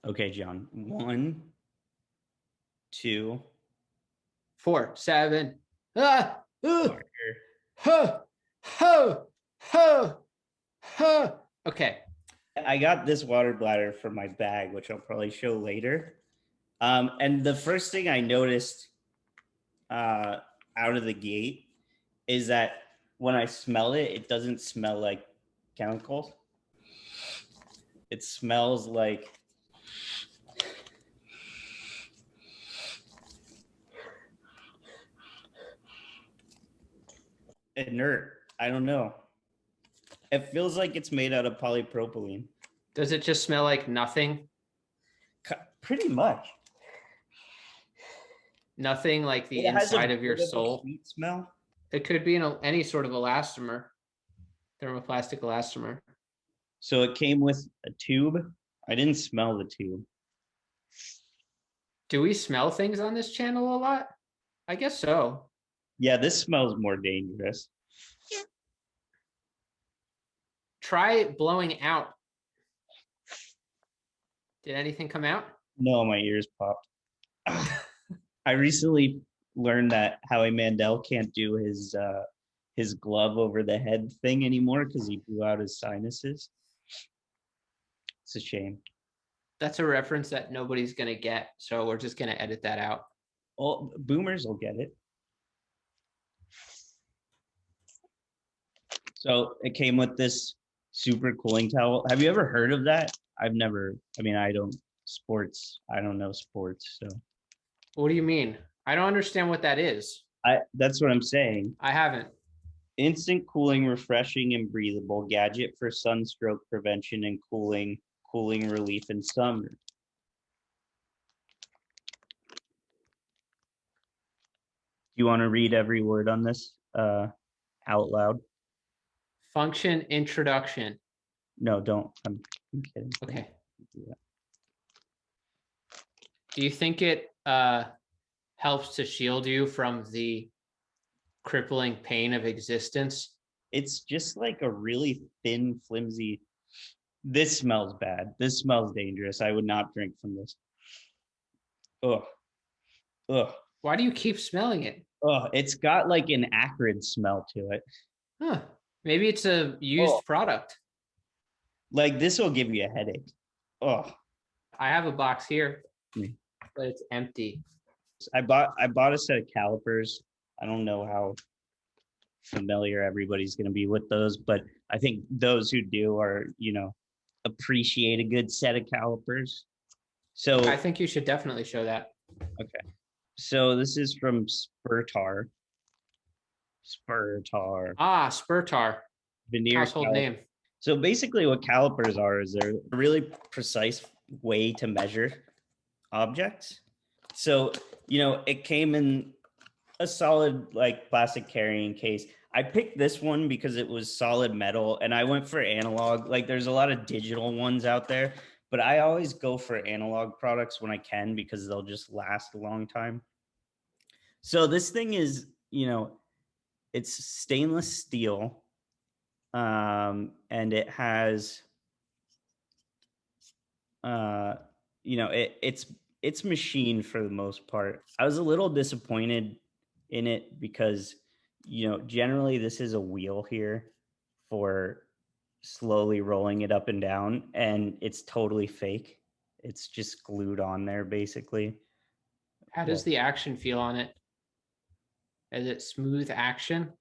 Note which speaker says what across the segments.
Speaker 1: Okay, John. 1, 2.
Speaker 2: 4, 7. Ah, ooh,
Speaker 1: Harder.
Speaker 2: ho, ho, ho, ho. Okay.
Speaker 1: I got this water bladder from my bag, which I'll probably show later. And the first thing I noticed uh, out of the gate is that when I smell it, it doesn't smell like chemicals. It smells like inert. I don't know. It feels like it's made out of polypropylene.
Speaker 2: Does it just smell like nothing?
Speaker 1: Pretty much.
Speaker 2: Nothing like the
Speaker 1: It has a
Speaker 2: inside of your
Speaker 1: bit of a
Speaker 2: soul?
Speaker 1: sweet smell.
Speaker 2: It could be any sort of elastomer, thermoplastic elastomer.
Speaker 1: So it came with a tube. I didn't smell the tube.
Speaker 2: Do we smell things on this channel a lot? I guess so.
Speaker 1: Yeah, this smells more dangerous.
Speaker 2: Try blowing out. Did anything come out?
Speaker 1: No, my ears popped. I recently learned that Howie Mandel can't do his glove over the head thing anymore because he blew out his sinuses. It's a shame.
Speaker 2: That's a reference that nobody's going to get. So we're just going to edit that out.
Speaker 1: Well, boomers will get it. So it came with this super cooling towel. Have you ever heard of that? I've never, I mean, I don't know sports. So
Speaker 2: What do you mean? I don't understand what that is.
Speaker 1: that's what I'm saying.
Speaker 2: I haven't.
Speaker 1: Instant cooling, refreshing, and breathable gadget for sunstroke prevention and cooling relief in summer. Do you want to read every word on this out loud?
Speaker 2: Function introduction.
Speaker 1: No, don't. I'm kidding.
Speaker 2: Okay.
Speaker 1: Do that.
Speaker 2: Do you think it helps to shield you from the crippling pain of existence?
Speaker 1: It's just like a really thin, flimsy. This smells bad. This smells dangerous. I would not drink from this. Ugh. Ugh.
Speaker 2: Why do you keep smelling it?
Speaker 1: Ugh. It's got like an acrid smell to it.
Speaker 2: Huh. Maybe it's a
Speaker 1: Oh,
Speaker 2: used product.
Speaker 1: like this will give you a headache. Oh,
Speaker 2: I have a box here, but it's empty.
Speaker 1: I bought a set of calipers. I don't know how familiar everybody's going to be with those, but I think those who do are, appreciate a good set of calipers.
Speaker 2: I
Speaker 1: So,
Speaker 2: think you should definitely show that.
Speaker 1: okay. So this is from Spurtar. Spurtar.
Speaker 2: Ah, Spurtar,
Speaker 1: Veneer
Speaker 2: household
Speaker 1: calipers.
Speaker 2: name.
Speaker 1: So basically what calipers are is they're a really precise way to measure objects. So, it came in a solid like plastic carrying case. I picked this one because it was solid metal and I went for analog. Like there's a lot of digital ones out there, but I always go for analog products when I can because they'll just last a long time. So this thing is, it's stainless steel, and it has uh it's machined for the most part. I was a little disappointed in it because generally this is a wheel here for slowly rolling it up and down, and it's totally fake. It's just glued on there basically.
Speaker 2: How does
Speaker 1: Well,
Speaker 2: the action feel on it? Is it smooth action?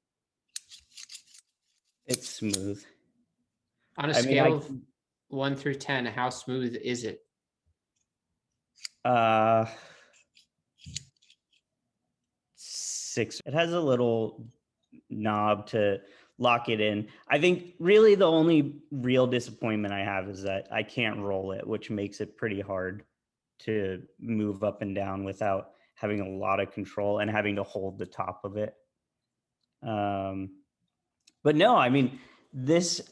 Speaker 1: it's smooth.
Speaker 2: On a
Speaker 1: I mean, I
Speaker 2: scale of 1 through 10, how smooth is it?
Speaker 1: uh 6. It has a little knob to lock it in. I think really the only real disappointment I have is that I can't roll it, which makes it pretty hard to move up and down without having a lot of control and having to hold the top of it. Um, but no, I mean,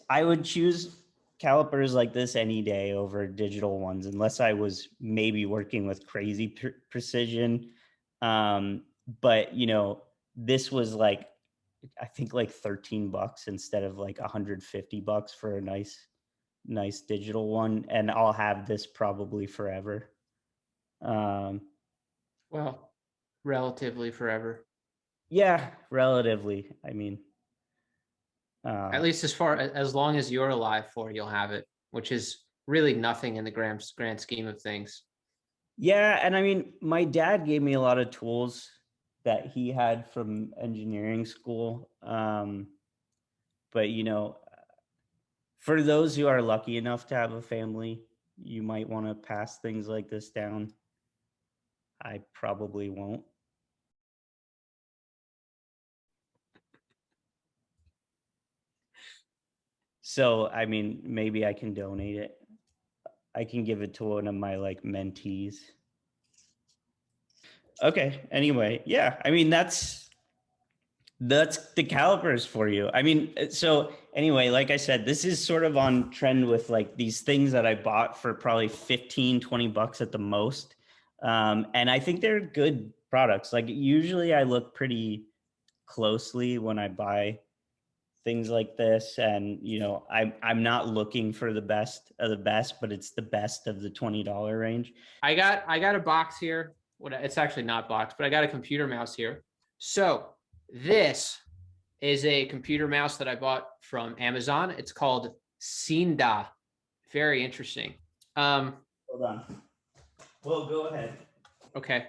Speaker 1: I would choose calipers like this any day over digital ones, unless I was maybe working with crazy precision. But this was like, I think like $13 instead of like $150 for a nice digital one, and I'll have this probably forever.
Speaker 2: Well, relatively forever.
Speaker 1: Yeah, relatively. I mean,
Speaker 2: At least as long as you're alive for, you'll have it, which is really nothing in the grand scheme of things.
Speaker 1: yeah, and I mean, my dad gave me a lot of tools that he had from engineering school. But for those who are lucky enough to have a family, you might want to pass things like this down. I probably won't. So, I mean, maybe I can donate it. I can give it to one of my like mentees. Okay. Anyway, yeah. I mean, that's the calipers for you. I mean, so anyway, like I said, this is sort of on trend with like these things that I bought for probably 15, 20 bucks at the most. And I think they're good products. Like usually I look pretty closely when I buy things like this, and I'm not looking for the best of the best, but it's the best of the $20 range.
Speaker 2: I got a box here. It's actually not box, but I got a computer mouse here. So this is a computer mouse that I bought from Amazon. It's called Cinda. Very interesting.
Speaker 1: Hold on. Well, go ahead.
Speaker 2: Okay.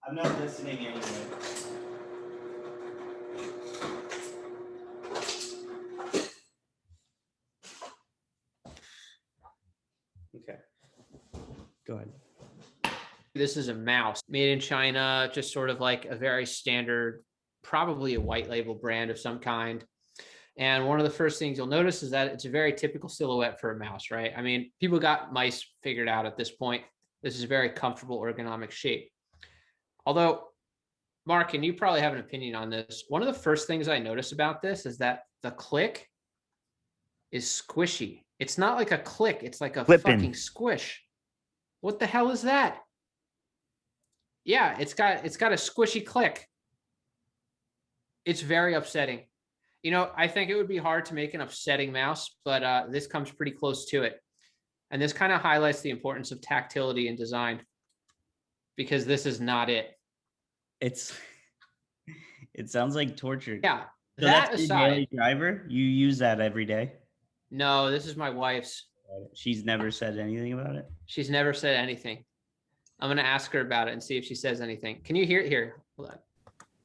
Speaker 1: I'm not listening anyway. Okay. Go ahead.
Speaker 2: This is a mouse made in China, just sort of like a very standard, probably a white label brand of some kind. And one of the first things you'll notice is that it's a very typical silhouette for a mouse, right? I mean, people got mice figured out at this point. This is a very comfortable ergonomic shape. Although, Mark, and you probably have an opinion on this, one of the first things I notice about this is that the click is squishy. It's not like a click, it's like a fucking squish. What the hell is that? Yeah, it's got a squishy click. It's very upsetting. I think it would be hard to make an upsetting mouse, but this comes pretty close to it. And this kind of highlights the importance of tactility in design, because this is not it.
Speaker 1: It sounds like torture.
Speaker 2: Yeah.
Speaker 1: So
Speaker 2: that
Speaker 1: that's your
Speaker 2: aside,
Speaker 1: daily driver? You use that every day?
Speaker 2: no, this is my wife's.
Speaker 1: She's never said anything about it?
Speaker 2: She's never said anything. I'm going to ask her about it and see if she says anything. Can you hear it here? Hold on.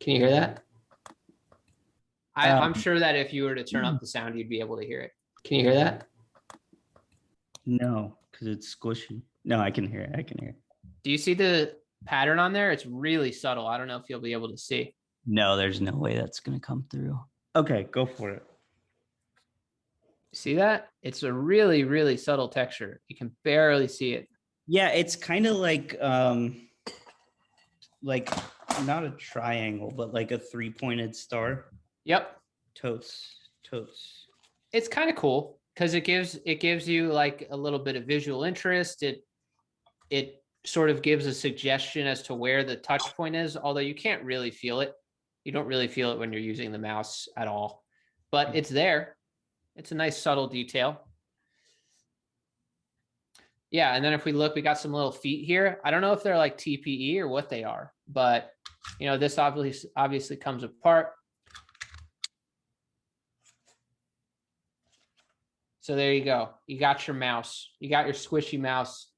Speaker 2: Can you hear that? I'm sure that if you were to turn up the sound, you'd be able to hear it. Can you hear that?
Speaker 1: No, because it's squishy. No, I can hear it. I can hear it.
Speaker 2: Do you see the pattern on there? It's really subtle. I don't know if you'll be able to see.
Speaker 1: No, there's no way that's going to come through. Okay, go for it.
Speaker 2: See that? It's a really, really subtle texture. You can barely see it.
Speaker 1: Yeah, it's kind of like not a triangle, but like a three-pointed star.
Speaker 2: Yep.
Speaker 1: Totes.
Speaker 2: It's kind of cool because it gives you like a little bit of visual interest. It sort of gives a suggestion as to where the touch point is, although you can't really feel it. You don't really feel it when you're using the mouse at all, but it's there. It's a nice subtle detail. Yeah, and then if we look, we got some little feet here. I don't know if they're like TPE or what they are, but this obviously comes apart. So there you go. You got your mouse. You got your squishy mouse.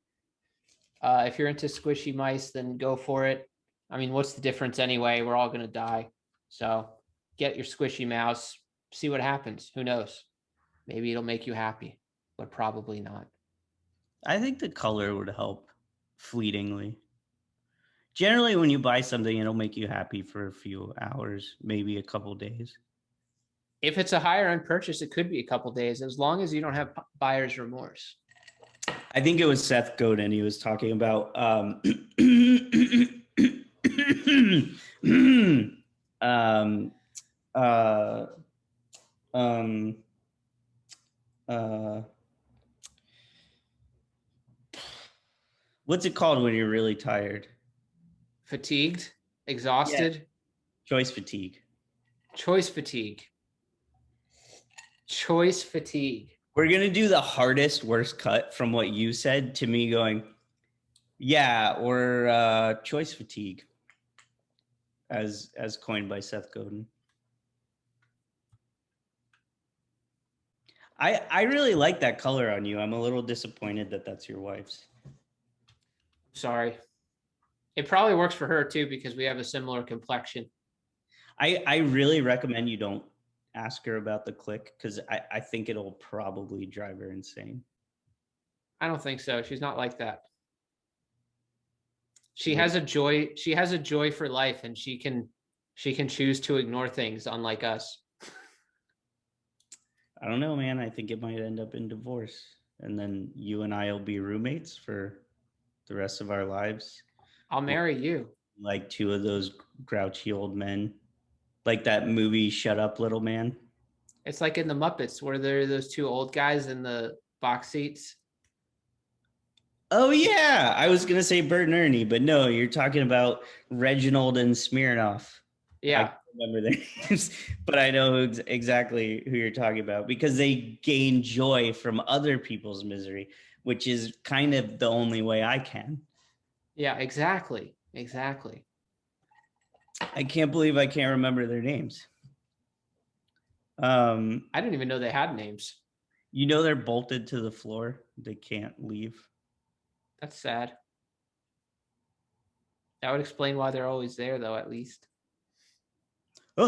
Speaker 2: If you're into squishy mice, then go for it. I mean, what's the difference anyway? We're all going to die. So get your squishy mouse. See what happens. Who knows? Maybe it'll make you happy, but probably not.
Speaker 1: I think the color would help fleetingly. Generally, when you buy something, it'll make you happy for a few hours, maybe a couple days.
Speaker 2: If it's a higher end purchase, it could be a couple days, as long as you don't have buyer's remorse.
Speaker 1: I think it was Seth Godin. He was talking about what's it called when you're really tired?
Speaker 2: Fatigued, exhausted.
Speaker 1: Yeah. Choice fatigue.
Speaker 2: Choice fatigue.
Speaker 1: We're gonna do the hardest worst cut from what you said to me going, yeah, or choice fatigue, as coined by Seth Godin. I really like that color on you. I'm a little disappointed that that's your wife's.
Speaker 2: Sorry. It probably works for her too because we have a similar complexion.
Speaker 1: I really recommend you don't ask her about the click because I think it'll probably drive her insane.
Speaker 2: I don't think so. She's not like that.
Speaker 1: She
Speaker 2: She has
Speaker 1: looks,
Speaker 2: a joy. She has a joy for life, and she can choose to ignore things, unlike us.
Speaker 1: I don't know, man. I think it might end up in divorce. And then you and I will be roommates for the rest of our lives.
Speaker 2: I'll
Speaker 1: We'll
Speaker 2: marry you.
Speaker 1: like two of those grouchy old men. Like that movie Shut Up Little Man.
Speaker 2: It's like in the Muppets where there are those two old guys in the box seats.
Speaker 1: Oh yeah, I was gonna say Bert and Ernie, but no, you're talking about Reginald and Smirnoff. I
Speaker 2: Yeah,
Speaker 1: can't remember their names, but I know exactly who you're talking about because they gain joy from other people's misery, which is kind of the only way I can.
Speaker 2: yeah, exactly, exactly.
Speaker 1: I can't believe I can't remember their names. Um,
Speaker 2: I didn't even know they had names.
Speaker 1: you know they're bolted to the floor. They can't leave.
Speaker 2: That's sad. That would explain why they're always there, though, at least.